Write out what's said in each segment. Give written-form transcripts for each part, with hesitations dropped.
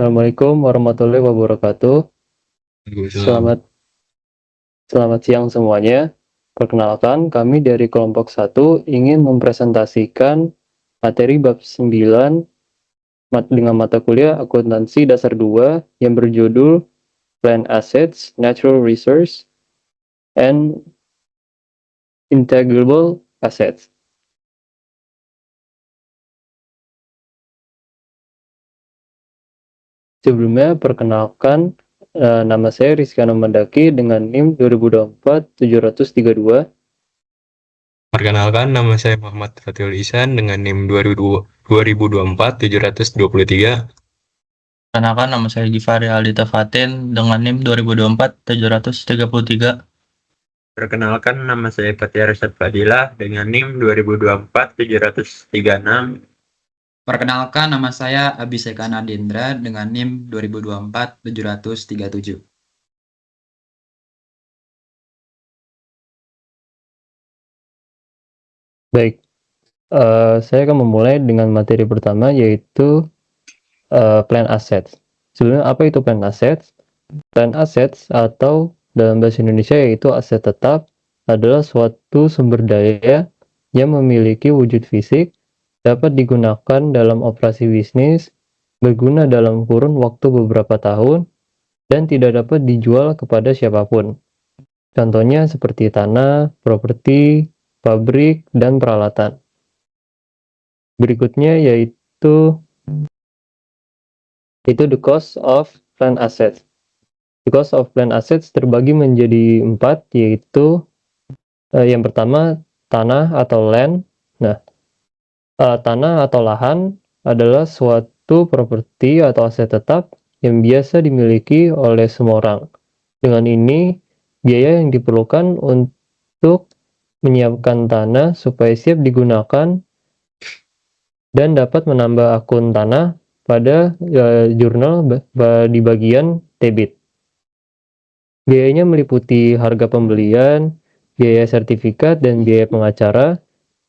Assalamualaikum warahmatullahi wabarakatuh. Waalaikumsalam. Selamat selamat siang semuanya. Perkenalkan, kami dari kelompok 1 ingin mempresentasikan materi bab 9 dengan mata kuliah Akuntansi Dasar 2 yang berjudul Plant Assets, Natural Resource, and Intangible Assets. Sebelumnya, perkenalkan, nama saya Rizkyano Mandaki dengan NIM 2024-732. Perkenalkan, nama saya Muhammad Fatul Ihsan dengan NIM 2024-723. Perkenalkan, nama saya Givari Aldita Fatin dengan NIM 2024-733. Perkenalkan, nama saya Fatia Rashad Fadilah dengan NIM 2024-736. Perkenalkan, nama saya Abhiseka Nadendra dengan NIM 2024-737. Baik, saya akan memulai dengan materi pertama, yaitu Plant Assets. Sebelumnya, apa itu Plant Assets? Plant Assets atau dalam bahasa Indonesia yaitu aset tetap adalah suatu sumber daya yang memiliki wujud fisik, dapat digunakan dalam operasi bisnis, berguna dalam kurun waktu beberapa tahun, dan tidak dapat dijual kepada siapapun. Contohnya seperti tanah, properti, pabrik, dan peralatan. Berikutnya yaitu the cost of plant assets. The cost of plant assets terbagi menjadi 4, yaitu yang pertama tanah atau land. Nah, tanah atau lahan adalah suatu properti atau aset tetap yang biasa dimiliki oleh semua orang. Dengan ini, biaya yang diperlukan untuk menyiapkan tanah supaya siap digunakan dan dapat menambah akun tanah pada jurnal di bagian debit. Biayanya meliputi harga pembelian, biaya sertifikat dan biaya pengacara,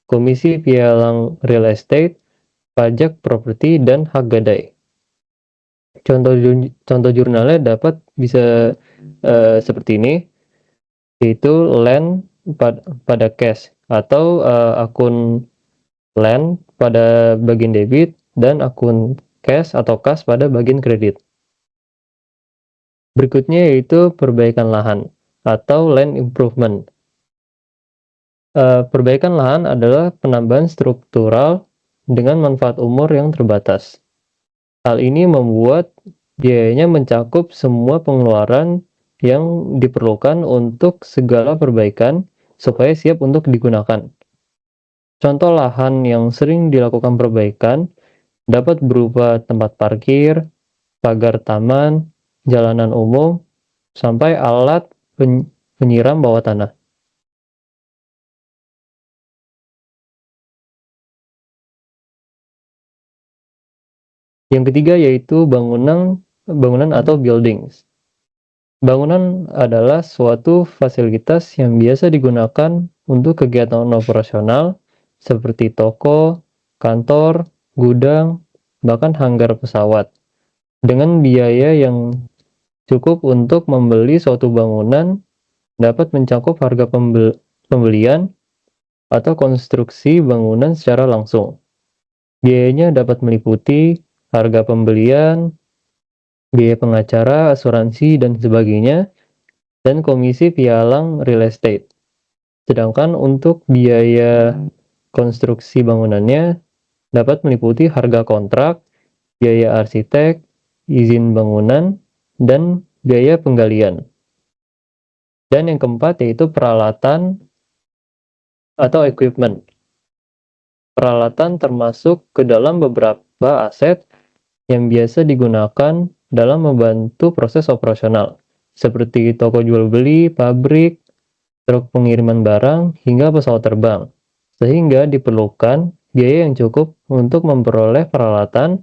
komisi pialang real estate, pajak properti, dan hak gadai. Contoh jurnalnya bisa seperti ini, yaitu land pada cash atau akun land pada bagian debit dan akun cash atau kas pada bagian kredit. Berikutnya yaitu perbaikan lahan atau land improvement. Perbaikan lahan adalah penambahan struktural dengan manfaat umur yang terbatas. Hal ini membuat biayanya mencakup semua pengeluaran yang diperlukan untuk segala perbaikan supaya siap untuk digunakan. Contoh lahan yang sering dilakukan perbaikan dapat berupa tempat parkir, pagar taman, jalanan umum, sampai alat penyiram bawah tanah. Yang ketiga yaitu bangunan atau buildings. Bangunan adalah suatu fasilitas yang biasa digunakan untuk kegiatan operasional seperti toko, kantor, gudang, bahkan hanggar pesawat. Dengan biaya yang cukup untuk membeli suatu bangunan dapat mencakup harga pembelian atau konstruksi bangunan secara langsung. Biayanya dapat meliputi harga pembelian, biaya pengacara, asuransi, dan sebagainya, dan komisi pialang real estate. Sedangkan untuk biaya konstruksi bangunannya dapat meliputi harga kontrak, biaya arsitek, izin bangunan, dan biaya penggalian. Dan yang keempat yaitu peralatan atau equipment. Peralatan termasuk ke dalam beberapa aset yang biasa digunakan dalam membantu proses operasional, seperti toko jual beli, pabrik, truk pengiriman barang, hingga pesawat terbang. Sehingga diperlukan biaya yang cukup untuk memperoleh peralatan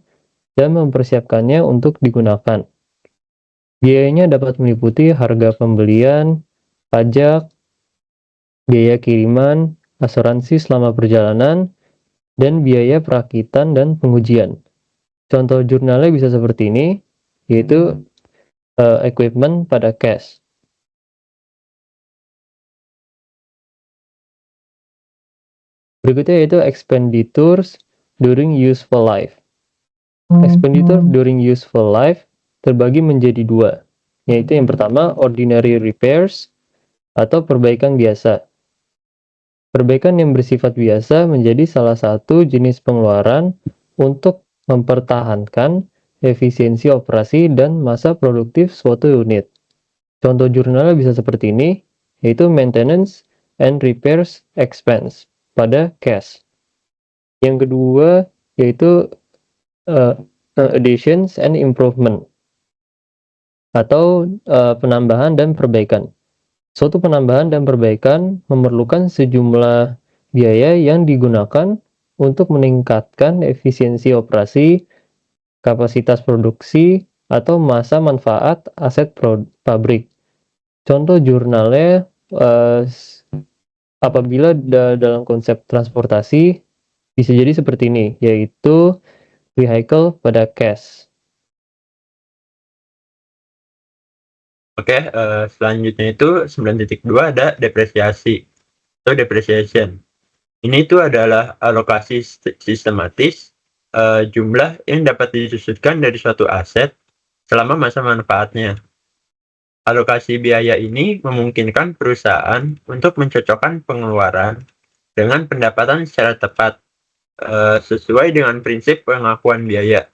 dan mempersiapkannya untuk digunakan. Biayanya dapat meliputi harga pembelian, pajak, biaya kiriman, asuransi selama perjalanan, dan biaya perakitan dan pengujian. Contoh jurnalnya bisa seperti ini, yaitu equipment pada cash. Berikutnya yaitu expenditures during useful life. Expenditure during useful life terbagi menjadi dua, yaitu yang pertama ordinary repairs atau perbaikan biasa. Perbaikan yang bersifat biasa menjadi salah satu jenis pengeluaran untuk mempertahankan efisiensi operasi dan masa produktif suatu unit. Contoh jurnalnya bisa seperti ini, yaitu maintenance and repairs expense pada cash. Yang kedua yaitu additions and improvement atau penambahan dan perbaikan. Suatu penambahan dan perbaikan memerlukan sejumlah biaya yang digunakan untuk meningkatkan efisiensi operasi, kapasitas produksi, atau masa manfaat aset pabrik. Contoh jurnalnya apabila dalam konsep transportasi bisa jadi seperti ini, yaitu vehicle pada cash. Oke, selanjutnya itu 9.2 ada depresiasi atau depreciation. Ini itu adalah alokasi sistematis jumlah yang dapat disusutkan dari suatu aset selama masa manfaatnya. Alokasi biaya ini memungkinkan perusahaan untuk mencocokkan pengeluaran dengan pendapatan secara tepat sesuai dengan prinsip pengakuan biaya.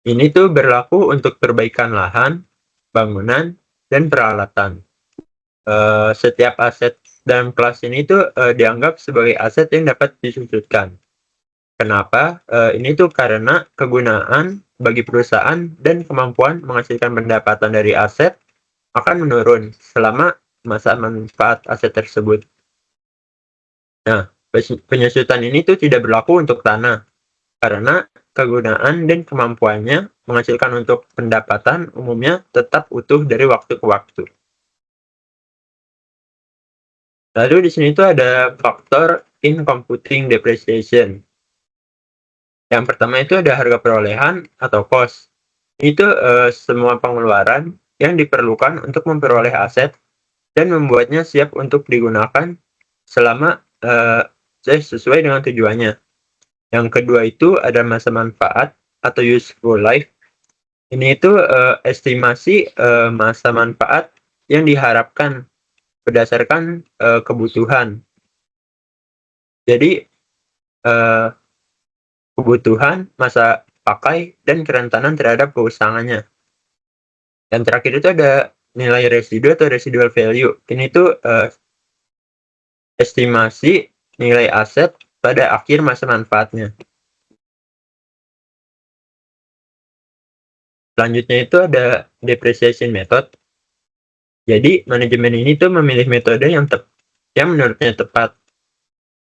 Ini tuh berlaku untuk perbaikan lahan, bangunan, dan peralatan. Setiap aset dalam kelas ini tuh dianggap sebagai aset yang dapat disusutkan. Kenapa? Ini tuh karena kegunaan bagi perusahaan dan kemampuan menghasilkan pendapatan dari aset akan menurun selama masa manfaat aset tersebut. Nah, penyusutan ini tuh tidak berlaku untuk tanah, karena kegunaan dan kemampuannya menghasilkan untuk pendapatan umumnya tetap utuh dari waktu ke waktu. Lalu di sini tuh ada faktor in computing depreciation. Yang pertama itu ada harga perolehan atau cost. Itu semua pengeluaran yang diperlukan untuk memperoleh aset dan membuatnya siap untuk digunakan selama sesuai dengan tujuannya. Yang kedua itu ada masa manfaat atau useful life. Ini itu estimasi masa manfaat yang diharapkan berdasarkan kebutuhan. Jadi kebutuhan, masa pakai, dan kerentanan terhadap keusangannya. Yang terakhir itu ada nilai residu atau residual value. Ini tuh estimasi nilai aset pada akhir masa manfaatnya. Selanjutnya itu ada depreciation method. Jadi manajemen ini tuh memilih metode yang menurutnya tepat.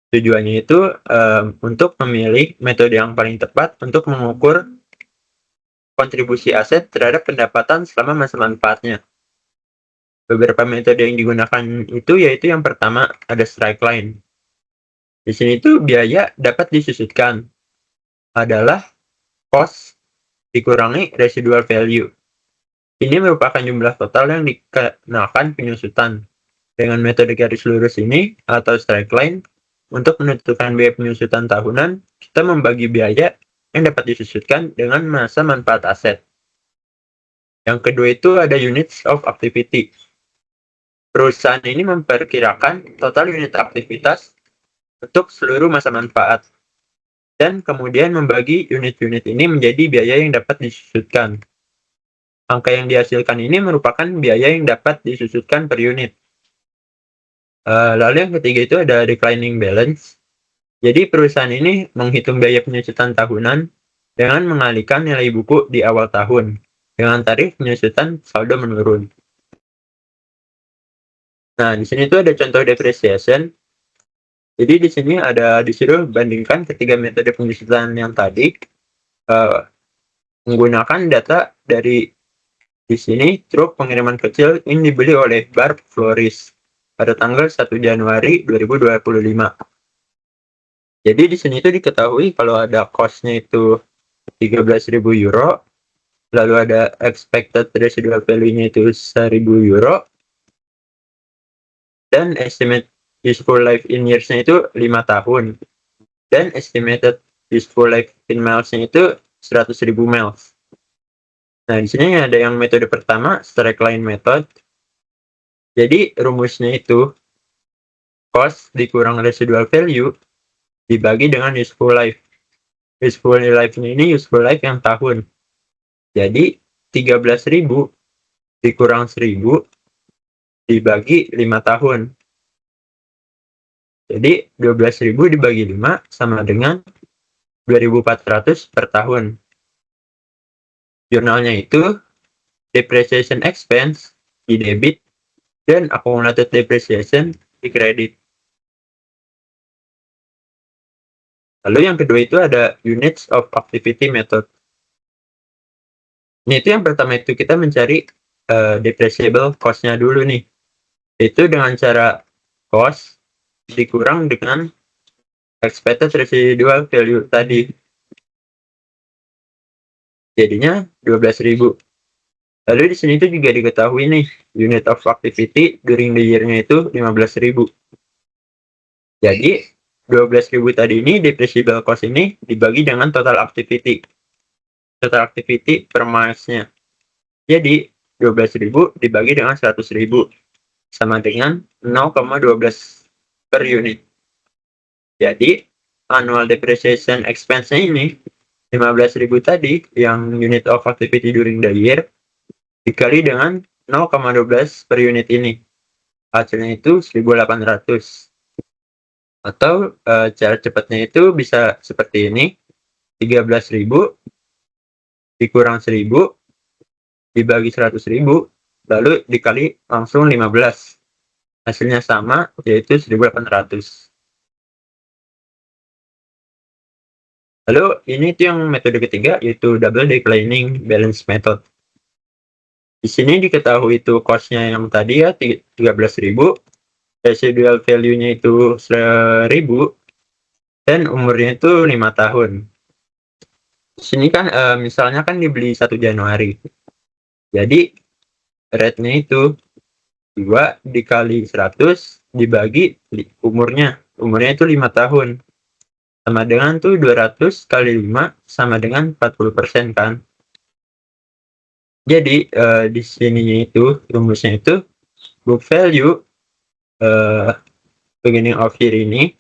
Tujuannya itu untuk memilih metode yang paling tepat untuk mengukur kontribusi aset terhadap pendapatan selama masa manfaatnya. Beberapa metode yang digunakan itu yaitu yang pertama ada straight line. Di sini tuh biaya dapat disusutkan adalah cost dikurangi residual value. Ini merupakan jumlah total yang dikenakan penyusutan. Dengan metode garis lurus ini atau straight line, untuk menentukan biaya penyusutan tahunan, kita membagi biaya yang dapat disusutkan dengan masa manfaat aset. Yang kedua itu ada units of activity. Perusahaan ini memperkirakan total unit aktivitas untuk seluruh masa manfaat, dan kemudian membagi unit-unit ini menjadi biaya yang dapat disusutkan. Angka yang dihasilkan ini merupakan biaya yang dapat disusutkan per unit. Lalu yang ketiga itu ada declining balance. Jadi perusahaan ini menghitung biaya penyusutan tahunan dengan mengalihkan nilai buku di awal tahun dengan tarif penyusutan saldo menurun. Nah, di sini tuh ada contoh depreciation. Jadi di sini ada disuruh bandingkan ketiga metode penyusutan yang tadi menggunakan data dari di sini truk pengiriman kecil ini dibeli oleh Barb Floris pada tanggal 1 Januari 2025. Jadi di sini itu diketahui kalau ada cost-nya itu 13.000 euro lalu ada expected residual value-nya itu 1.000 euro, dan estimate useful life in years-nya itu 5 tahun, dan estimated useful life in miles-nya itu 100.000 miles. Nah, di sini ada yang metode pertama, straight line method. Jadi rumusnya itu cost dikurang residual value dibagi dengan useful life. Useful life-nya ini useful life yang tahun. Jadi 13.000 dikurang 1.000 dibagi 5 tahun. Jadi 12.000 dibagi 5 sama dengan 2.400 per tahun. Jurnalnya itu depreciation expense di debit dan accumulated depreciation di kredit. Lalu yang kedua itu ada units of activity method. Ini itu yang pertama itu kita mencari depreciable cost-nya dulu nih. Itu dengan cara cost dikurang dengan expected residual value tadi. Jadinya 12.000. Lalu di sini itu juga diketahui nih, unit of activity during the year-nya itu 15.000. Jadi 12.000 tadi ini depreciable cost ini dibagi dengan total activity. Total activity per miles-nya. Jadi 12.000 dibagi dengan 100.000 sama dengan 0,12 per unit. Jadi annual depreciation expense-nya ini 15.000 tadi yang unit of activity during the year dikali dengan 0,12 per unit ini. Hasilnya itu 1.800. Atau cara cepatnya itu bisa seperti ini, 13.000 dikurang 1.000 dibagi 100.000 lalu dikali langsung 15. Hasilnya sama, yaitu 1.800. Lalu ini tuh yang metode ketiga, yaitu double declining balance method. Di sini diketahui itu cost-nya yang tadi ya 13.000, residual value-nya itu 1.000, dan umurnya itu 5 tahun. Di sini kan misalnya kan dibeli 1 Januari. Jadi rate-nya itu 2 dikali 100 dibagi umurnya. Umurnya itu 5 tahun. Sama dengan tuh 200 kali 5 sama dengan 40% kan. Jadi di sininya itu rumusnya itu book value beginning of year ini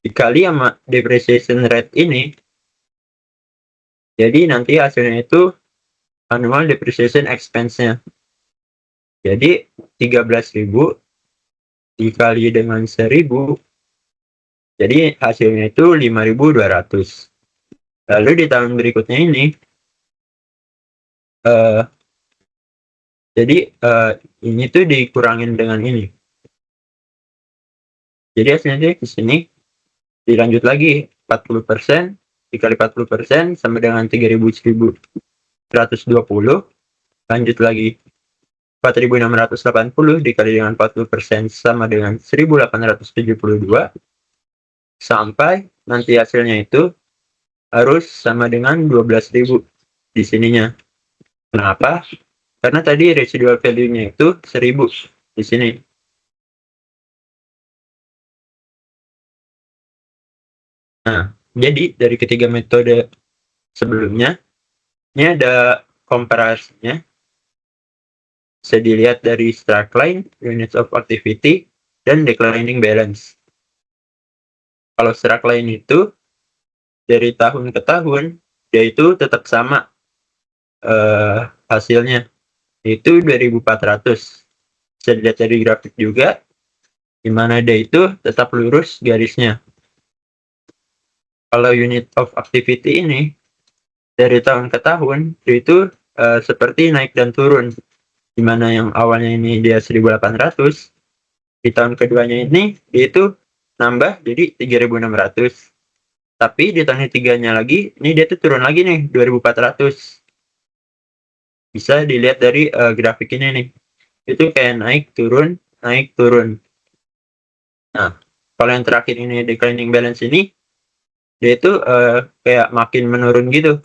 dikali sama depreciation rate ini. Jadi nanti hasilnya itu annual depreciation expense-nya. Jadi 13.000 dikali dengan 1.000. Jadi hasilnya itu 5.200. Lalu di tahun berikutnya ini jadi ini tuh dikurangin dengan ini. Jadi hasilnya di sini dilanjut lagi 40% dikali 40% sama dengan 3.120. Lanjut lagi 4.680 dikali dengan 40% sama dengan 1.872 sampai nanti hasilnya itu harus sama dengan 12.000 di sininya. Kenapa? Karena tadi residual value-nya itu 1.000 di sini. Nah, jadi dari ketiga metode sebelumnya, ini ada komparasinya. Bisa dilihat dari straight line, units of activity, dan declining balance. Kalau straight line itu dari tahun ke tahun, dia itu tetap sama hasilnya. Itu 2.400. Bisa dilihat dari grafik juga, di mana dia itu tetap lurus garisnya. Kalau unit of activity ini dari tahun ke tahun dia itu seperti naik dan turun, di mana yang awalnya ini dia 1.800, di tahun keduanya ini dia itu nambah jadi 3.600, tapi di tahun ketiganya lagi ini dia tuh turun lagi nih 2.400. Bisa dilihat dari grafik ini nih, itu kayak naik turun naik turun. Nah, kalau yang terakhir ini declining balance ini dia itu kayak makin menurun gitu.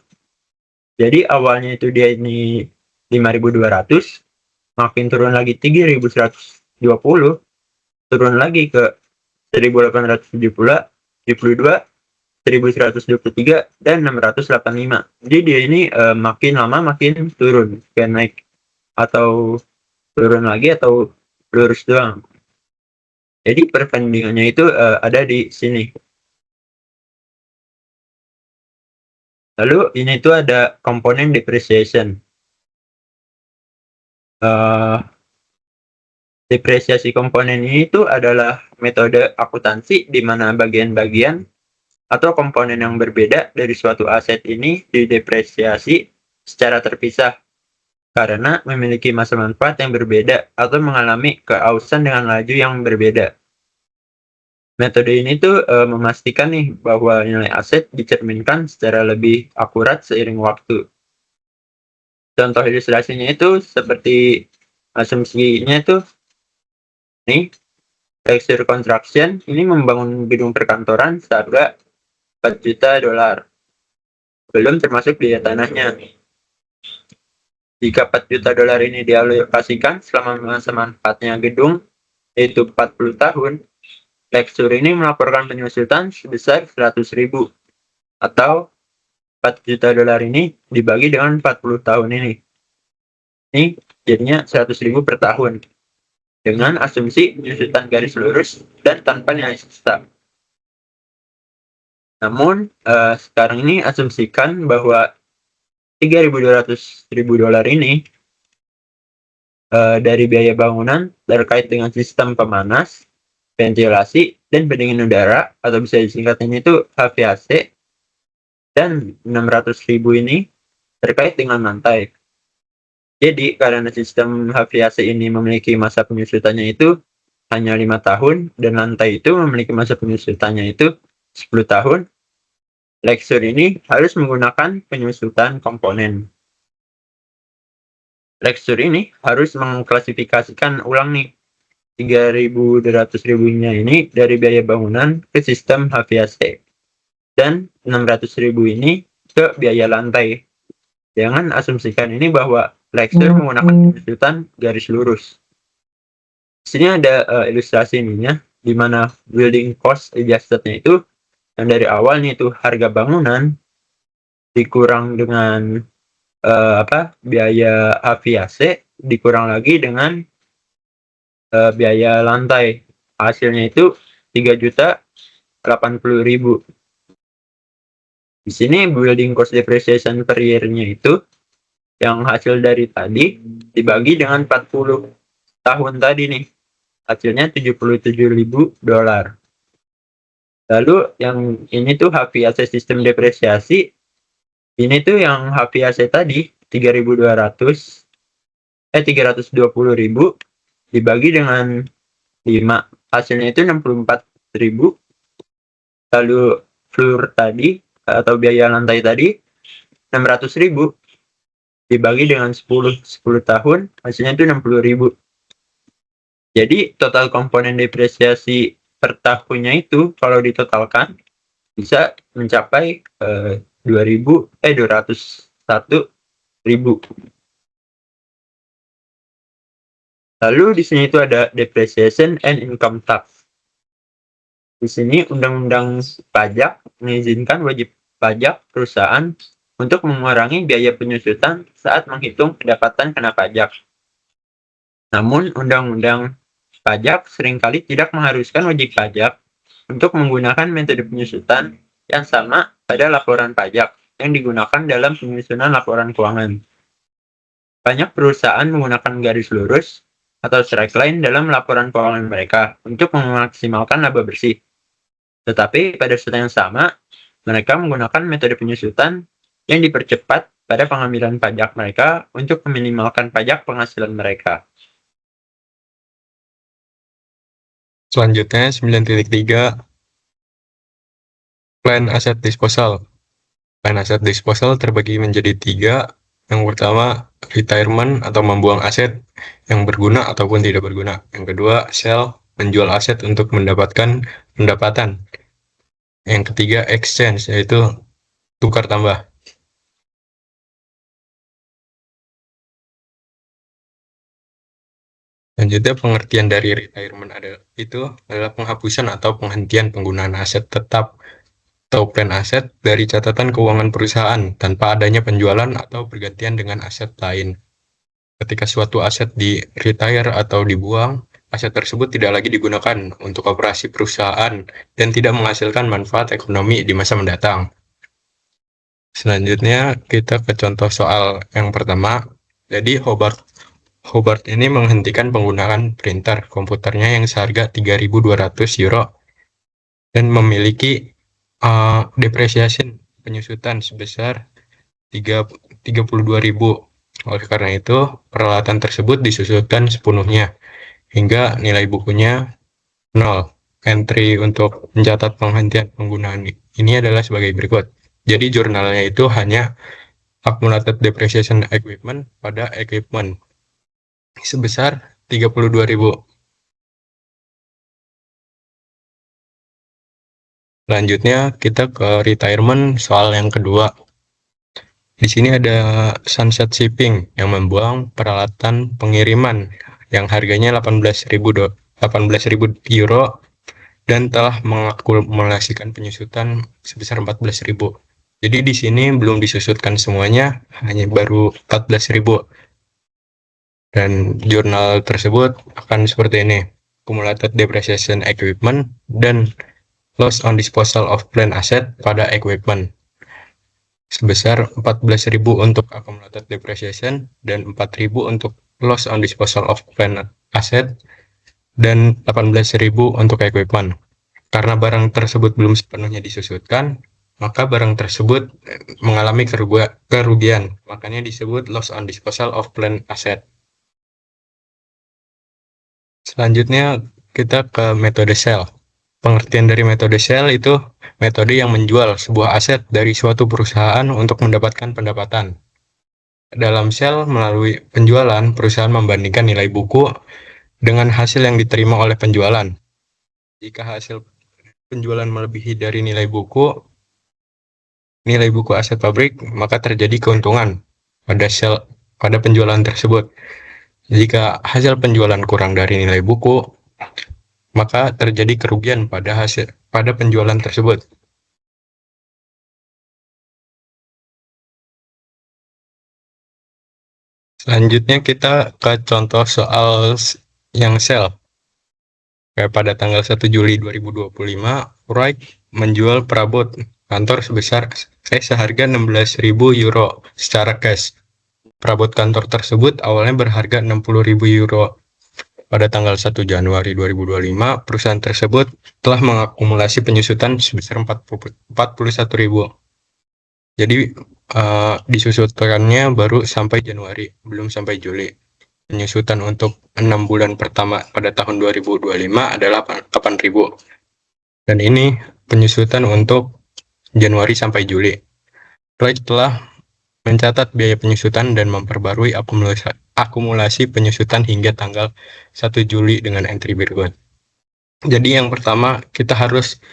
Jadi awalnya itu dia ini 5.200, makin turun lagi 3.120, turun lagi ke 1.872, 1.123, dan 685. Jadi dia ini makin lama makin turun, kayak naik atau turun lagi atau lurus doang. Jadi perbandingannya itu ada di sini. Lalu ini tuh ada komponen depreciation. Depresiasi komponen ini itu adalah metode akuntansi di mana bagian-bagian atau komponen yang berbeda dari suatu aset ini didepresiasi secara terpisah karena memiliki masa manfaat yang berbeda atau mengalami keausan dengan laju yang berbeda. Metode ini tuh memastikan nih bahwa nilai aset dicerminkan secara lebih akurat seiring waktu. Contoh ilustrasinya itu seperti asumsinya tuh nih, Texture Construction ini membangun gedung perkantoran seharga $4 juta, belum termasuk biaya tanahnya. Jika $4 juta ini dialokasikan selama masa manfaatnya gedung, yaitu 40 tahun, Texture ini melaporkan penyusutan sebesar 100.000, atau $4 juta ini dibagi dengan 40 tahun ini. Ini jadinya 100.000 per tahun, dengan asumsi penyusutan garis lurus dan tanpa nilai sisa. Namun, sekarang ini asumsikan bahwa $3.200.000 ini dari biaya bangunan terkait dengan sistem pemanas, ventilasi, dan pendingin udara, atau bisa disingkatnya itu HVAC, dan 600.000 ini terkait dengan lantai. Jadi karena sistem HVAC ini memiliki masa penyusutannya itu hanya 5 tahun dan lantai itu memiliki masa penyusutannya itu 10 tahun, Texture ini harus menggunakan penyusutan komponen. Texture ini harus mengklasifikasikan ulang nih 3.200.000-nya ini dari biaya bangunan ke sistem HVAC dan 600.000 ini ke biaya lantai. Jangan asumsikan ini bahwa Texture menggunakan penyusutan garis lurus. Di sini ada ilustrasi ininya, di mana building cost adjustednya itu yang dari awal nih itu harga bangunan dikurang dengan biaya HVAC dikurang lagi dengan biaya lantai. Hasilnya itu 3.080.000. Di sini building cost depreciation per year-nya itu yang hasil dari tadi dibagi dengan 40 tahun tadi nih. Hasilnya $77.000. Lalu yang ini tuh HVAC sistem depresiasi. Ini tuh yang HVAC tadi 320.000 dibagi dengan 5, hasilnya itu 64.000. Lalu floor tadi atau biaya lantai tadi 600.000 dibagi dengan 10 tahun, hasilnya itu 60.000. Jadi total komponen depresiasi per tahunnya itu kalau ditotalkan bisa mencapai 201.000. Lalu di sini itu ada depreciation and income tax. Di sini undang-undang pajak mengizinkan wajib pajak perusahaan untuk mengurangi biaya penyusutan saat menghitung pendapatan kena pajak. Namun undang-undang pajak seringkali tidak mengharuskan wajib pajak untuk menggunakan metode penyusutan yang sama pada laporan pajak yang digunakan dalam penyusunan laporan keuangan. Banyak perusahaan menggunakan garis lurus atau straight line dalam laporan keuangan mereka untuk memaksimalkan laba bersih. Tetapi pada saat yang sama, mereka menggunakan metode penyusutan yang dipercepat pada pengambilan pajak mereka untuk meminimalkan pajak penghasilan mereka. Selanjutnya 9.3 Plan Asset Disposal. Plan Asset Disposal terbagi menjadi 3. Yang pertama, retirement atau membuang aset yang berguna ataupun tidak berguna. Yang kedua, sell, menjual aset untuk mendapatkan pendapatan. Yang ketiga, exchange, yaitu tukar tambah. Selanjutnya pengertian dari retirement adalah penghapusan atau penghentian penggunaan aset tetap atau plan aset dari catatan keuangan perusahaan tanpa adanya penjualan atau pergantian dengan aset lain. Ketika suatu aset di retire atau dibuang, aset tersebut tidak lagi digunakan untuk operasi perusahaan dan tidak menghasilkan manfaat ekonomi di masa mendatang. Selanjutnya kita ke contoh soal yang pertama. Jadi Hobart ini menghentikan penggunaan printer komputernya yang seharga 3.200 euro dan memiliki depreciation penyusutan sebesar 32.000. Oleh karena itu, peralatan tersebut disusutkan sepenuhnya hingga nilai bukunya 0. Entry untuk mencatat penghentian penggunaan ini adalah sebagai berikut. Jadi jurnalnya itu hanya accumulated depreciation equipment pada equipment sebesar 32.000. Selanjutnya kita ke retirement soal yang kedua. Di sini ada Sunset Shipping yang membuang peralatan pengiriman yang harganya 18.000 euro dan telah mengakumulasikan penyusutan sebesar 14.000. Jadi di sini belum disusutkan semuanya, hanya baru 14.000. Dan jurnal tersebut akan seperti ini: accumulated depreciation equipment dan loss on disposal of plant asset pada equipment sebesar 14.000 untuk accumulated depreciation dan 4.000 untuk loss on disposal of plant asset dan 18.000 untuk equipment. Karena barang tersebut belum sepenuhnya disusutkan, maka barang tersebut mengalami kerugian, makanya disebut loss on disposal of plant asset. Selanjutnya kita ke metode sell. Pengertian dari metode sell itu metode yang menjual sebuah aset dari suatu perusahaan untuk mendapatkan pendapatan. Dalam sell, melalui penjualan, perusahaan membandingkan nilai buku dengan hasil yang diterima oleh penjualan. Jika hasil penjualan melebihi dari nilai buku aset pabrik, maka terjadi keuntungan pada penjualan tersebut. Jika hasil penjualan kurang dari nilai buku, maka terjadi kerugian pada penjualan tersebut. Selanjutnya kita ke contoh soal yang sell. Pada tanggal 1 Juli 2025, Wright menjual perabot kantor seharga 16.000 euro secara cash. Perabot kantor tersebut awalnya berharga 60.000 euro. Pada tanggal 1 Januari 2025, perusahaan tersebut telah mengakumulasi penyusutan sebesar 41.000. Jadi disusutkannya baru sampai Januari, belum sampai Juli. Penyusutan untuk 6 bulan pertama pada tahun 2025 adalah 8.000. Dan ini penyusutan untuk Januari sampai Juli. Wright telah mencatat biaya penyusutan dan memperbarui akumulasi penyusutan hingga tanggal 1 Juli dengan entry berikut. Jadi yang pertama, kita harus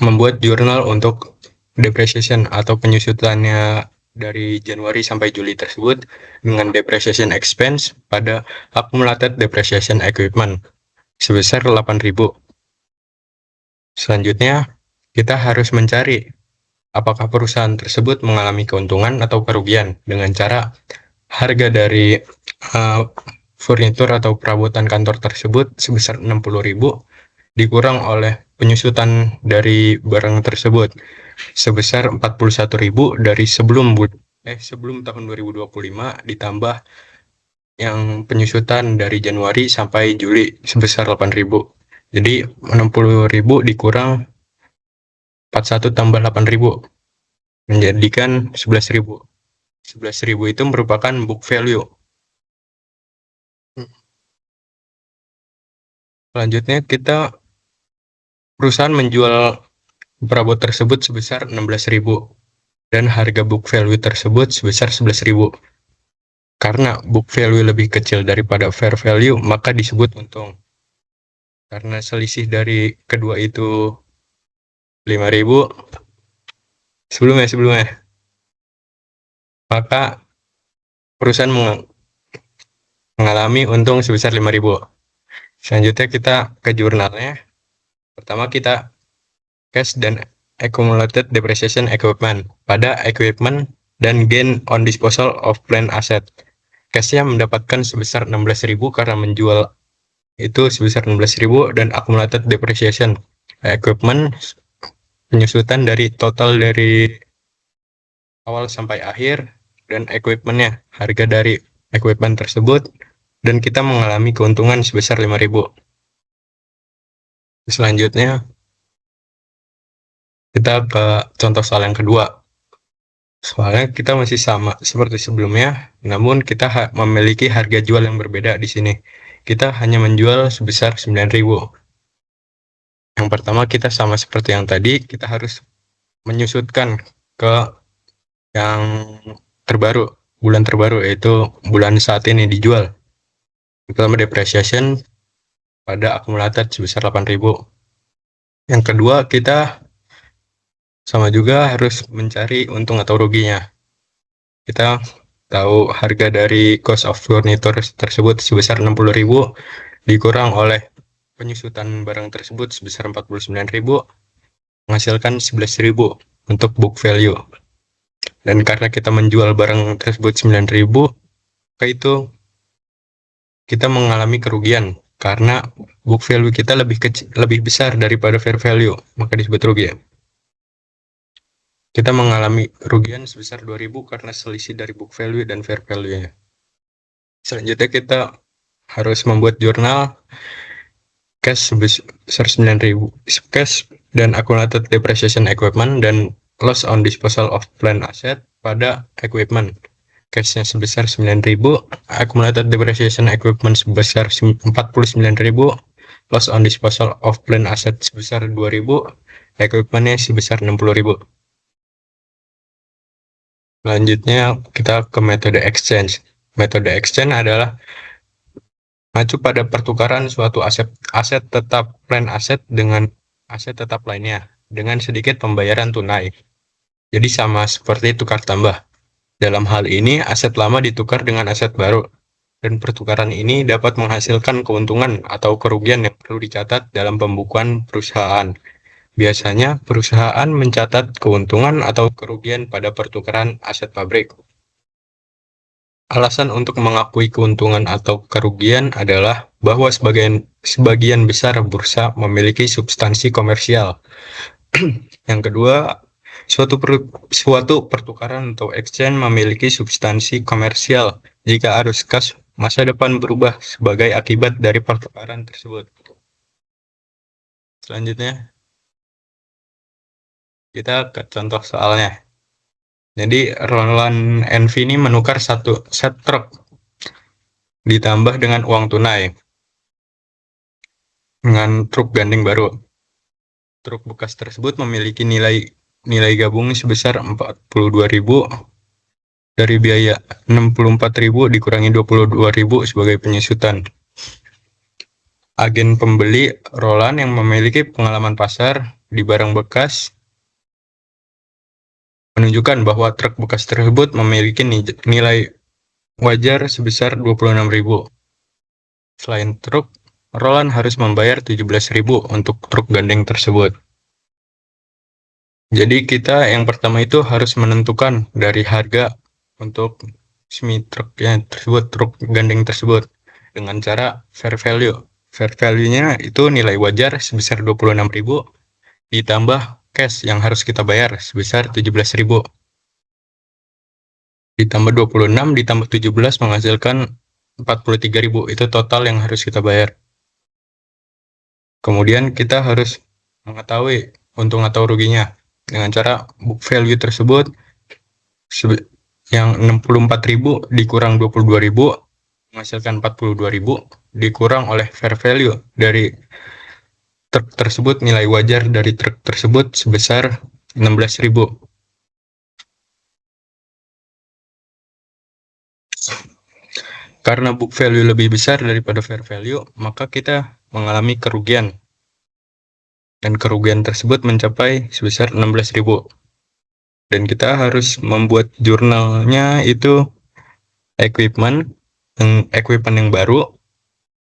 membuat jurnal untuk depreciation atau penyusutannya dari Januari sampai Juli tersebut dengan depreciation expense pada accumulated depreciation equipment sebesar 8.000. Selanjutnya, kita harus mencari apakah perusahaan tersebut mengalami keuntungan atau kerugian dengan cara harga dari furnitur atau perabotan kantor tersebut sebesar 60.000 dikurang oleh penyusutan dari barang tersebut sebesar 41.000 dari sebelum tahun 2025 ditambah yang penyusutan dari Januari sampai Juli sebesar 8.000. Jadi 60.000 dikurang 41 tambah 8.000 menjadikan 11.000. 11.000 itu merupakan book value. Selanjutnya perusahaan menjual perabot tersebut sebesar 16.000 dan harga book value tersebut sebesar 11.000. Karena book value lebih kecil daripada fair value, maka disebut untung. Karena selisih dari kedua itu 5.000 sebelumnya, maka perusahaan mengalami untung sebesar 5.000. Selanjutnya kita ke jurnalnya. Pertama kita cash dan accumulated depreciation equipment. Pada equipment dan gain on disposal of plant asset. Cashnya mendapatkan sebesar 16.000 karena menjual itu sebesar 16.000 dan accumulated depreciation equipment penyusutan dari total dari awal sampai akhir dan equipmentnya, harga dari equipment tersebut, dan kita mengalami keuntungan sebesar 5.000. Selanjutnya kita ke contoh soal yang kedua. Soalnya kita masih sama seperti sebelumnya, namun kita memiliki harga jual yang berbeda di sini. Kita hanya menjual sebesar 9.000. Yang pertama kita sama seperti yang tadi, kita harus menyusutkan ke yang terbaru, bulan terbaru, yaitu bulan saat ini dijual. Pertama depreciation pada akumulator sebesar 8.000. Yang kedua kita sama juga harus mencari untung atau ruginya. Kita tahu harga dari cost of furniture tersebut sebesar 60.000 dikurang oleh penyusutan barang tersebut sebesar 49.000 menghasilkan 11.000 untuk book value. Dan karena kita menjual barang tersebut 9.000, maka itu kita mengalami kerugian karena book value kita lebih besar daripada fair value, maka disebut rugi. Kita mengalami kerugian sebesar 2.000 karena selisih dari book value dan fair value-nya. Selanjutnya kita harus membuat jurnal cash sebesar 9.000, cash dan accumulated depreciation equipment dan loss on disposal of plant asset pada equipment. Cashnya sebesar 9.000, accumulated depreciation equipment sebesar 49.000, loss on disposal of plant asset sebesar 2.000, equipmentnya sebesar 60.000. Selanjutnya kita ke metode exchange. Metode exchange adalah mengacu pada pertukaran suatu aset tetap plan aset dengan aset tetap lainnya dengan sedikit pembayaran tunai. Jadi sama seperti tukar tambah. Dalam hal ini aset lama ditukar dengan aset baru dan pertukaran ini dapat menghasilkan keuntungan atau kerugian yang perlu dicatat dalam pembukuan perusahaan. Biasanya, perusahaan mencatat keuntungan atau kerugian pada pertukaran aset pabrik. Alasan untuk mengakui keuntungan atau kerugian adalah bahwa sebagian besar bursa memiliki substansi komersial. Yang kedua, suatu pertukaran atau exchange memiliki substansi komersial jika arus kas masa depan berubah sebagai akibat dari pertukaran tersebut. Selanjutnya, kita ke contoh soalnya. Jadi Roland NV ini menukar satu set truk ditambah dengan uang tunai dengan truk gandeng baru. Truk bekas tersebut memiliki nilai gabung sebesar 42.000 dari biaya 64.000 dikurangi 22.000 sebagai penyusutan. Agen pembeli Roland yang memiliki pengalaman pasar di barang bekas menunjukkan bahwa truk bekas tersebut memiliki nilai wajar sebesar 26.000. Selain truk, Roland harus membayar 17.000 untuk truk gandeng tersebut. Jadi kita yang pertama itu harus menentukan dari harga untuk semi truknya tersebut, truk gandeng tersebut dengan cara fair value. Fair value-nya itu nilai wajar sebesar 26.000 ditambah cash yang harus kita bayar sebesar 17.000. Ditambah 26 ditambah 17 menghasilkan 43.000. Itu total yang harus kita bayar. Kemudian kita harus mengetahui untung atau ruginya dengan cara book value tersebut yang 64.000 dikurang 22.000 menghasilkan 42.000 dikurang oleh fair value dari truk tersebut, nilai wajar dari truk tersebut sebesar 16.000. Karena book value lebih besar daripada fair value, maka kita mengalami kerugian. Dan kerugian tersebut mencapai sebesar 16.000. Dan kita harus membuat jurnalnya itu equipment equipment yang baru,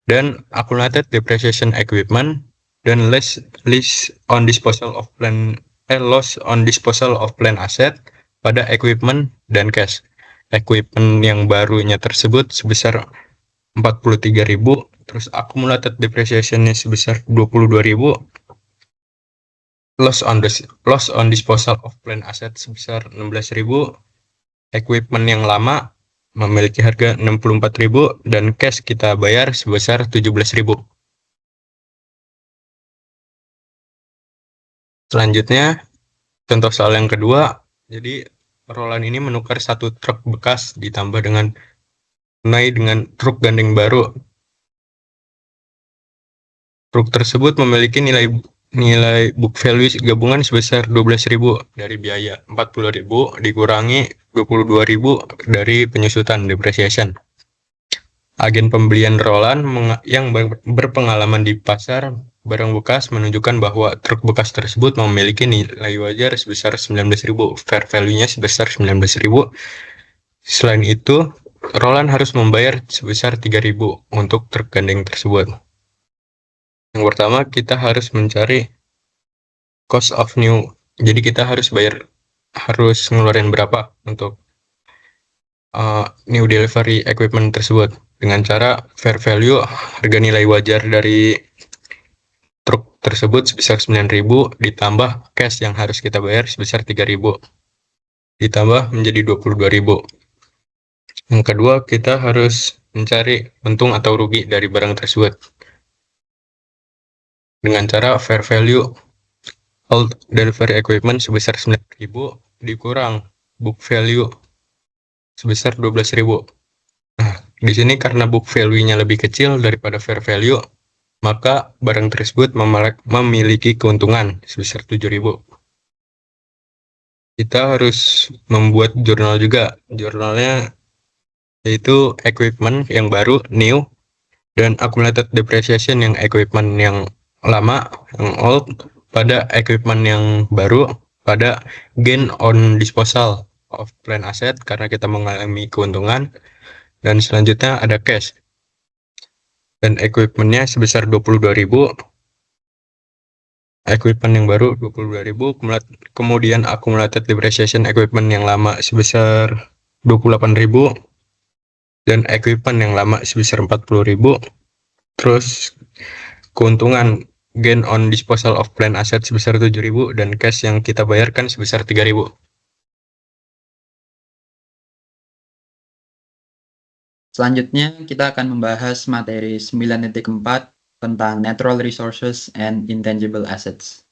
dan accumulated depreciation equipment, dan loss on disposal of plan asset pada equipment dan cash. Equipment yang barunya tersebut sebesar 43.000, terus accumulated depreciation-nya sebesar 22.000, loss on disposal of plan asset sebesar 16.000, equipment yang lama memiliki harga 64.000, dan cash kita bayar sebesar 17.000. Selanjutnya, contoh soal yang kedua. Jadi, Roland ini menukar satu truk bekas ditambah dengan truk gandeng baru. Truk tersebut memiliki nilai book value gabungan sebesar 12.000 dari biaya 40.000 dikurangi 22.000 dari penyusutan depreciation. Agen pembelian Roland yang berpengalaman di pasar barang bekas menunjukkan bahwa truk bekas tersebut memiliki nilai wajar sebesar 19.000, fair value-nya sebesar 19.000. Selain itu, Roland harus membayar sebesar 3.000 untuk truk gandeng tersebut. Yang pertama, kita harus mencari cost of new. Jadi kita harus ngeluarin berapa untuk new delivery equipment tersebut dengan cara fair value harga nilai wajar dari truk tersebut sebesar 9.000 ditambah cash yang harus kita bayar sebesar 3.000 ditambah menjadi 22.000. Yang kedua, kita harus mencari untung atau rugi dari barang tersebut dengan cara fair value all delivery equipment sebesar 9.000 dikurang book value sebesar 12.000. Nah, di sini karena book value-nya lebih kecil daripada fair value, maka barang tersebut memiliki keuntungan sebesar 7.000. Kita harus membuat jurnal juga. Jurnalnya yaitu equipment yang baru, new, dan accumulated depreciation yang equipment yang lama, yang old, pada equipment yang baru, pada gain on disposal of plan asset karena kita mengalami keuntungan, dan selanjutnya ada cash. Dan equipment-nya sebesar 22.000, equipment yang baru 22.000, kemudian accumulated depreciation equipment yang lama sebesar 28.000, dan equipment yang lama sebesar 40.000, terus keuntungan gain on disposal of plan asset sebesar 7.000, dan cash yang kita bayarkan sebesar 3.000. Selanjutnya, kita akan membahas materi 9.4 tentang Natural Resources and Intangible Assets.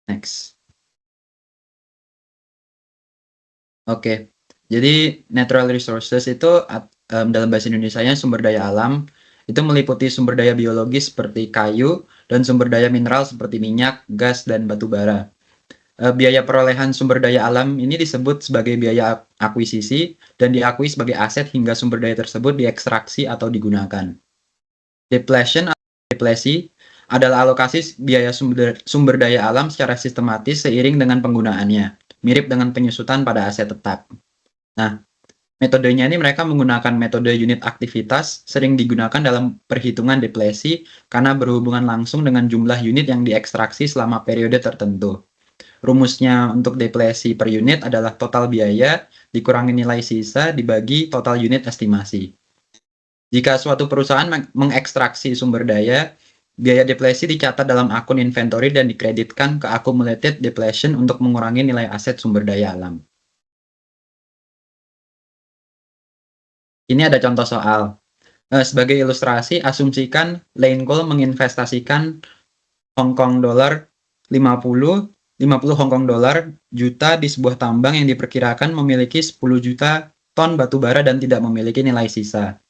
Next. Oke, jadi Natural Resources itu dalam bahasa Indonesianya sumber daya alam, itu meliputi sumber daya biologis seperti kayu dan sumber daya mineral seperti minyak, gas, dan batu bara. Biaya perolehan sumber daya alam ini disebut sebagai biaya akuisisi dan diakui sebagai aset hingga sumber daya tersebut diekstraksi atau digunakan. Depletion atau deplesi adalah alokasi biaya sumber daya alam secara sistematis seiring dengan penggunaannya, mirip dengan penyusutan pada aset tetap. Nah, metodenya ini mereka menggunakan metode unit aktivitas, sering digunakan dalam perhitungan deplesi karena berhubungan langsung dengan jumlah unit yang diekstraksi selama periode tertentu. Rumusnya untuk deplesi per unit adalah total biaya dikurangi nilai sisa dibagi total unit estimasi. Jika suatu perusahaan mengekstraksi sumber daya, biaya deplesi dicatat dalam akun inventory dan dikreditkan ke accumulated depletion untuk mengurangi nilai aset sumber daya alam. Ini ada contoh soal. Sebagai ilustrasi, asumsikan Lane Cole menginvestasikan Hong Kong dollar 50 Hong Kong dollar juta di sebuah tambang yang diperkirakan memiliki 10 juta ton batu bara dan tidak memiliki nilai sisa.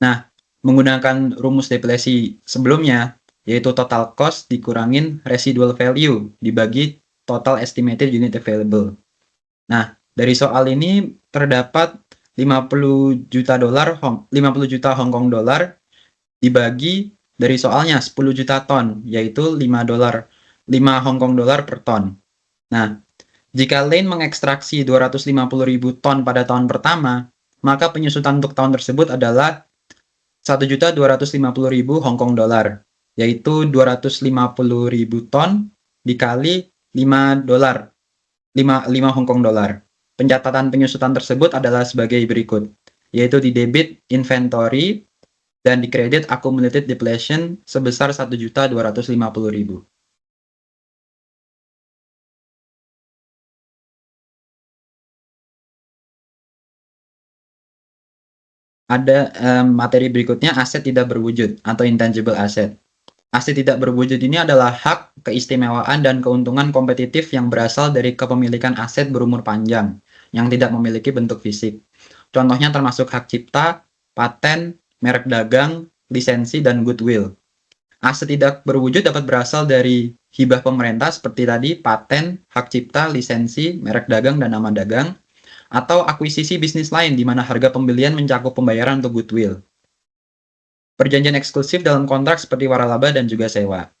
Nah, menggunakan rumus deplesi sebelumnya, yaitu total cost dikurangin residual value dibagi total estimated unit available. Nah, dari soal ini terdapat 50 juta Hong Kong dollar dibagi dari soalnya 10 juta ton, yaitu 5 Hong Kong dollar per ton. Nah, Jika Lane mengekstraksi 250.000 ton pada tahun pertama, maka penyusutan untuk tahun tersebut adalah 1.250.000 Hong Kong dolar, yaitu 250.000 ton dikali 5 dolar, 5 Hong Kong dolar. Pencatatan penyusutan tersebut adalah sebagai berikut, yaitu di debit inventory dan di kredit accumulated depletion sebesar 1.250.000. Ada materi berikutnya, aset tidak berwujud atau intangible asset. Aset tidak berwujud ini adalah hak, keistimewaan, dan keuntungan kompetitif yang berasal dari kepemilikan aset berumur panjang yang tidak memiliki bentuk fisik. Contohnya termasuk hak cipta, paten, merek dagang, lisensi, dan goodwill. Aset tidak berwujud dapat berasal dari hibah pemerintah seperti tadi, paten, hak cipta, lisensi, merek dagang, dan nama dagang, atau akuisisi bisnis lain di mana harga pembelian mencakup pembayaran untuk goodwill. Perjanjian eksklusif dalam kontrak seperti waralaba dan juga sewa.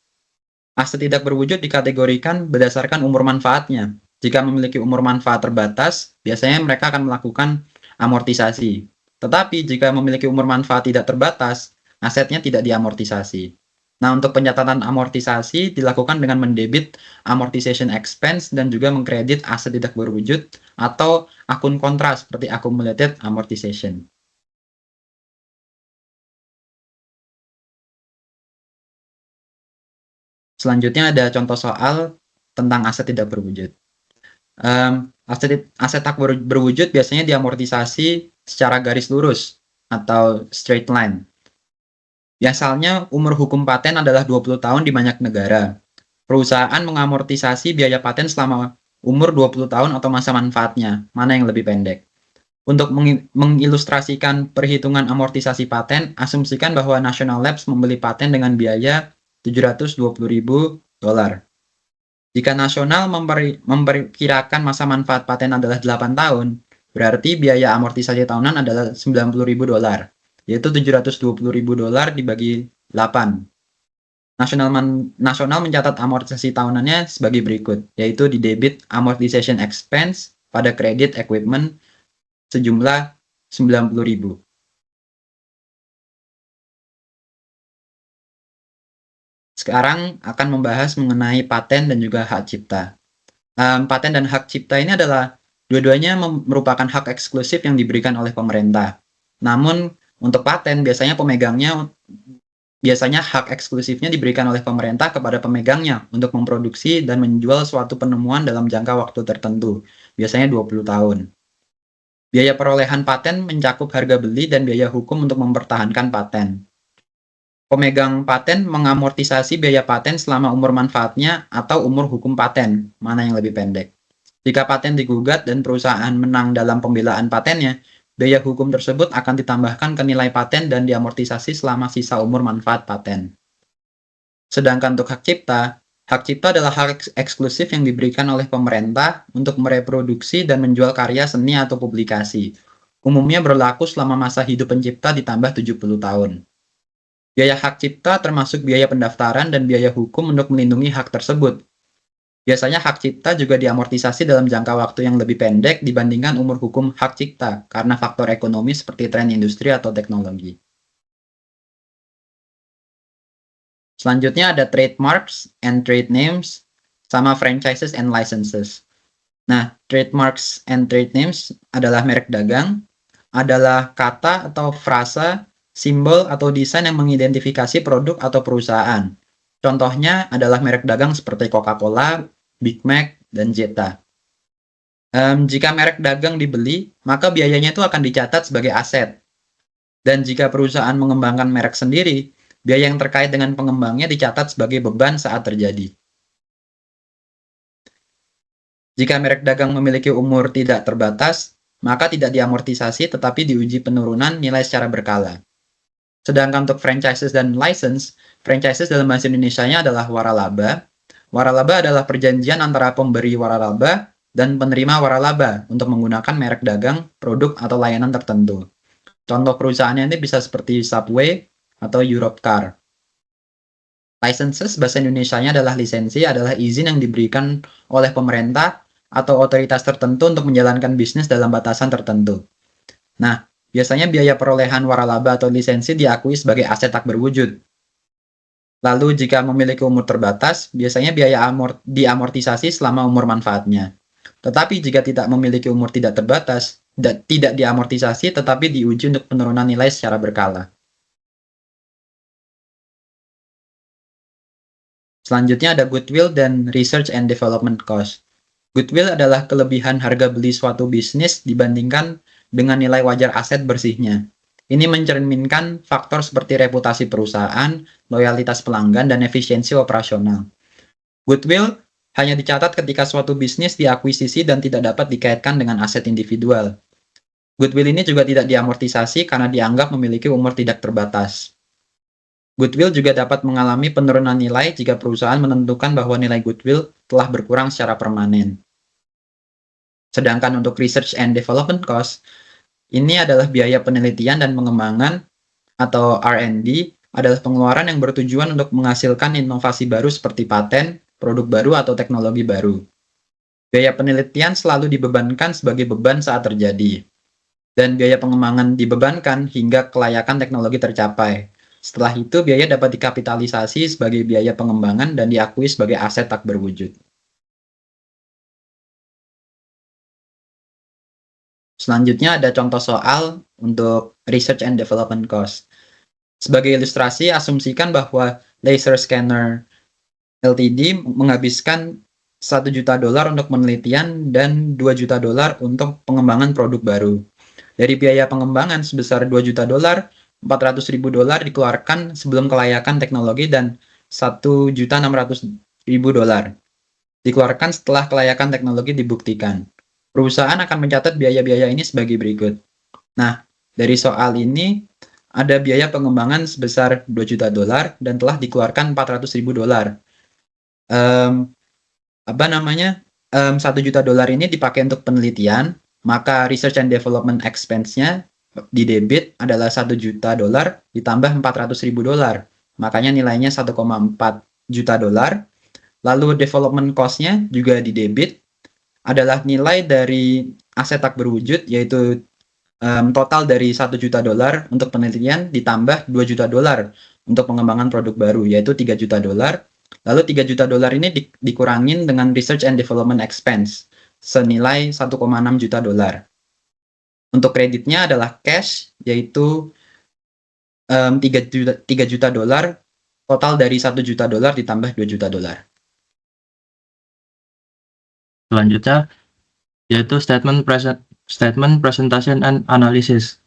Aset tidak berwujud dikategorikan berdasarkan umur manfaatnya. Jika memiliki umur manfaat terbatas, biasanya mereka akan melakukan amortisasi. Tetapi jika memiliki umur manfaat tidak terbatas, asetnya tidak diamortisasi. Nah, untuk pencatatan amortisasi dilakukan dengan mendebit amortization expense dan juga mengkredit aset tidak berwujud atau akun kontra seperti accumulated amortization. Selanjutnya ada contoh soal tentang aset tidak berwujud. Aset tak berwujud biasanya diamortisasi secara garis lurus atau straight line. Biasanya umur hukum paten adalah 20 tahun di banyak negara. Perusahaan mengamortisasi biaya paten selama umur 20 tahun atau masa manfaatnya, mana yang lebih pendek. Untuk mengilustrasikan perhitungan amortisasi paten, asumsikan bahwa National Labs membeli paten dengan biaya 720.000 dolar. Jika Nasional memperkirakan masa manfaat paten adalah 8 tahun, berarti biaya amortisasi tahunan adalah 90.000 dolar, yaitu 720.000 dolar dibagi 8. Nasional mencatat amortisasi tahunannya sebagai berikut, yaitu di debit amortization expense pada kredit equipment sejumlah 90.000. Sekarang akan membahas mengenai paten dan juga hak cipta. Paten dan hak cipta ini adalah dua-duanya merupakan hak eksklusif yang diberikan oleh pemerintah. Namun untuk paten biasanya hak eksklusifnya diberikan oleh pemerintah kepada pemegangnya untuk memproduksi dan menjual suatu penemuan dalam jangka waktu tertentu, biasanya 20 tahun. Biaya perolehan paten mencakup harga beli dan biaya hukum untuk mempertahankan paten. Pemegang paten mengamortisasi biaya paten selama umur manfaatnya atau umur hukum paten, mana yang lebih pendek. Jika paten digugat dan perusahaan menang dalam pembelaan patennya, biaya hukum tersebut akan ditambahkan ke nilai paten dan diamortisasi selama sisa umur manfaat paten. Sedangkan untuk hak cipta adalah hak eksklusif yang diberikan oleh pemerintah untuk mereproduksi dan menjual karya seni atau publikasi. Umumnya berlaku selama masa hidup pencipta ditambah 70 tahun. Biaya hak cipta termasuk biaya pendaftaran dan biaya hukum untuk melindungi hak tersebut. Biasanya hak cipta juga diamortisasi dalam jangka waktu yang lebih pendek dibandingkan umur hukum hak cipta karena faktor ekonomi seperti tren industri atau teknologi. Selanjutnya ada trademarks and trade names sama franchises and licenses. Nah, trademarks and trade names adalah merek dagang, adalah kata atau frasa, simbol atau desain yang mengidentifikasi produk atau perusahaan. Contohnya adalah merek dagang seperti Coca-Cola, Big Mac, dan Jetta. Jika merek dagang dibeli, maka biayanya itu akan dicatat sebagai aset. Dan jika perusahaan mengembangkan merek sendiri, biaya yang terkait dengan pengembangnya dicatat sebagai beban saat terjadi. Jika merek dagang memiliki umur tidak terbatas, maka tidak diamortisasi tetapi diuji penurunan nilai secara berkala. Sedangkan untuk franchises dan license, franchises dalam bahasa Indonesianya adalah waralaba. Waralaba adalah perjanjian antara pemberi waralaba dan penerima waralaba untuk menggunakan merek dagang, produk, atau layanan tertentu. Contoh perusahaannya ini bisa seperti Subway atau Europcar. Licenses bahasa Indonesianya adalah lisensi, adalah izin yang diberikan oleh pemerintah atau otoritas tertentu untuk menjalankan bisnis dalam batasan tertentu. Nah, biasanya biaya perolehan waralaba atau lisensi diakui sebagai aset tak berwujud. Lalu jika memiliki umur terbatas, biasanya biaya diamortisasi selama umur manfaatnya. Tetapi jika tidak memiliki umur tidak terbatas, tidak diamortisasi tetapi diuji untuk penurunan nilai secara berkala. Selanjutnya ada goodwill dan research and development cost. Goodwill adalah kelebihan harga beli suatu bisnis dibandingkan dengan nilai wajar aset bersihnya. Ini mencerminkan faktor seperti reputasi perusahaan, loyalitas pelanggan, dan efisiensi operasional. Goodwill hanya dicatat ketika suatu bisnis diakuisisi dan tidak dapat dikaitkan dengan aset individual. Goodwill ini juga tidak diamortisasi karena dianggap memiliki umur tidak terbatas. Goodwill juga dapat mengalami penurunan nilai jika perusahaan menentukan bahwa nilai goodwill telah berkurang secara permanen. Sedangkan untuk research and development cost, ini adalah biaya penelitian dan pengembangan atau R&D adalah pengeluaran yang bertujuan untuk menghasilkan inovasi baru seperti paten, produk baru, atau teknologi baru. Biaya penelitian selalu dibebankan sebagai beban saat terjadi, dan biaya pengembangan dibebankan hingga kelayakan teknologi tercapai. Setelah itu, biaya dapat dikapitalisasi sebagai biaya pengembangan dan diakui sebagai aset tak berwujud. Selanjutnya ada contoh soal untuk research and development cost. Sebagai ilustrasi, asumsikan bahwa Laser Scanner Ltd menghabiskan $1 juta untuk penelitian dan $2 juta untuk pengembangan produk baru. Dari biaya pengembangan sebesar $2 juta, $400.000 dikeluarkan sebelum kelayakan teknologi dan $1.600.000 dikeluarkan setelah kelayakan teknologi dibuktikan. Perusahaan akan mencatat biaya-biaya ini sebagai berikut. Nah, dari soal ini ada biaya pengembangan sebesar $2 juta dan telah dikeluarkan $400.000. $1 juta ini dipakai untuk penelitian, maka research and development expense-nya di debit adalah $1 juta ditambah $400.000. Makanya nilainya $1,4 juta. Lalu development cost-nya juga di debit adalah nilai dari aset tak berwujud, yaitu total dari $1 juta untuk penelitian ditambah $2 juta untuk pengembangan produk baru, yaitu $3 juta. Lalu $3 juta ini dikurangin dengan research and development expense senilai $1,6 juta. Untuk kreditnya adalah cash, yaitu $3 juta, total dari $1 juta ditambah $2 juta. Selanjutnya yaitu statement presentation and analysis.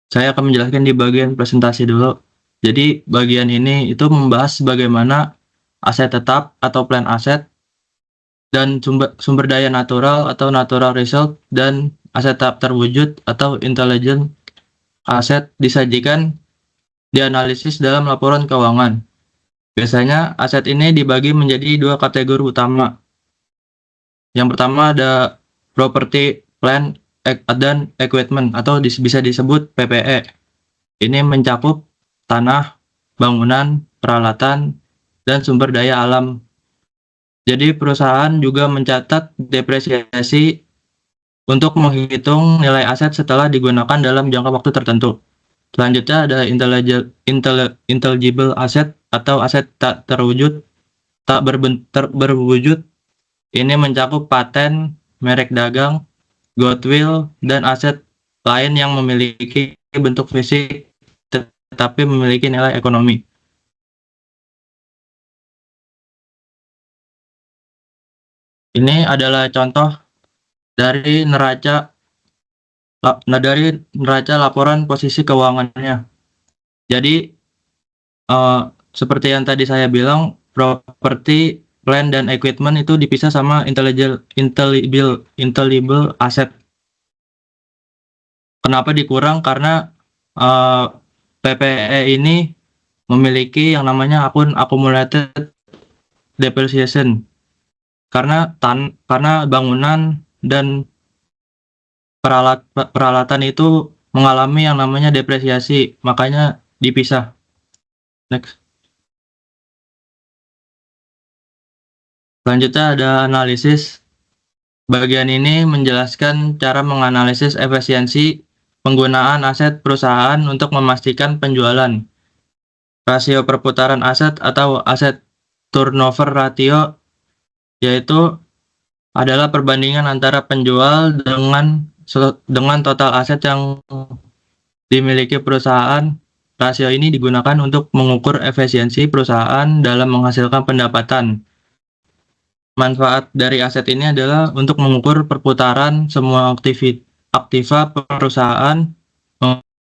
Saya akan menjelaskan di bagian presentasi dulu. Jadi bagian ini itu membahas bagaimana aset tetap atau plan aset dan sumber daya natural atau natural resource dan aset tak terwujud atau intelligent aset disajikan dianalisis dalam laporan keuangan. Biasanya aset ini dibagi menjadi dua kategori utama. Yang pertama ada property, plant, dan equipment atau bisa disebut PPE. Ini mencakup tanah, bangunan, peralatan, dan sumber daya alam. Jadi perusahaan juga mencatat depresiasi untuk menghitung nilai aset setelah digunakan dalam jangka waktu tertentu. Selanjutnya ada intelligible asset atau aset tak terwujud, tak berwujud. Ini mencakup paten, merek dagang, goodwill, dan aset lain yang memiliki bentuk fisik tetapi memiliki nilai ekonomi. Ini adalah contoh dari neraca laporan posisi keuangannya. Jadi seperti yang tadi saya bilang, properti, plan, dan equipment itu dipisah sama intelligible asset. Kenapa dikurang? Karena PPE ini memiliki yang namanya accumulated depreciation. Karena bangunan dan peralatan itu mengalami yang namanya depresiasi, makanya dipisah. Next. Selanjutnya ada analisis. Bagian ini menjelaskan cara menganalisis efisiensi penggunaan aset perusahaan untuk memastikan penjualan. Rasio perputaran aset atau aset turnover ratio yaitu adalah perbandingan antara penjual dengan total aset yang dimiliki perusahaan. Rasio ini digunakan untuk mengukur efisiensi perusahaan dalam menghasilkan pendapatan. Manfaat dari aset ini adalah untuk mengukur perputaran semua aktiva perusahaan,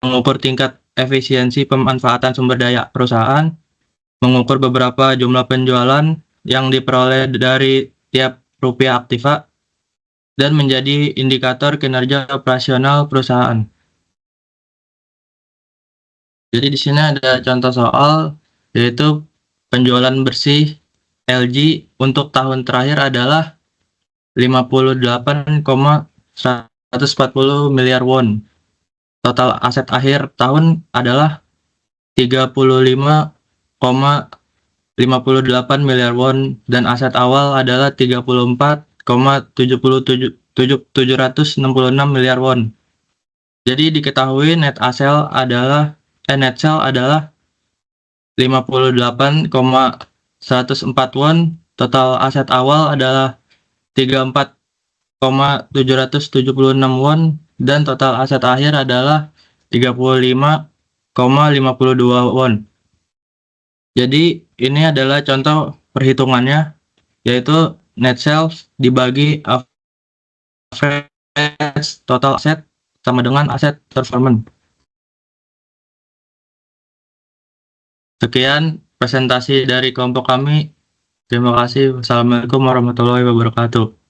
mengukur tingkat efisiensi pemanfaatan sumber daya perusahaan, mengukur beberapa jumlah penjualan yang diperoleh dari tiap rupiah aktiva, dan menjadi indikator kinerja operasional perusahaan. Jadi di sini ada contoh soal, yaitu penjualan bersih LG untuk tahun terakhir adalah 58,140 miliar won. Total aset akhir tahun adalah 35,58 miliar won dan aset awal adalah 34,766 miliar won. Jadi diketahui net sale adalah 58,104 won, total aset awal adalah 34,776 won dan total aset akhir adalah 35,52 won. Jadi ini adalah contoh perhitungannya, yaitu net sales dibagi average total aset sama dengan aset performance. Sekian presentasi dari kelompok kami. Terima kasih. Wassalamualaikum warahmatullahi wabarakatuh.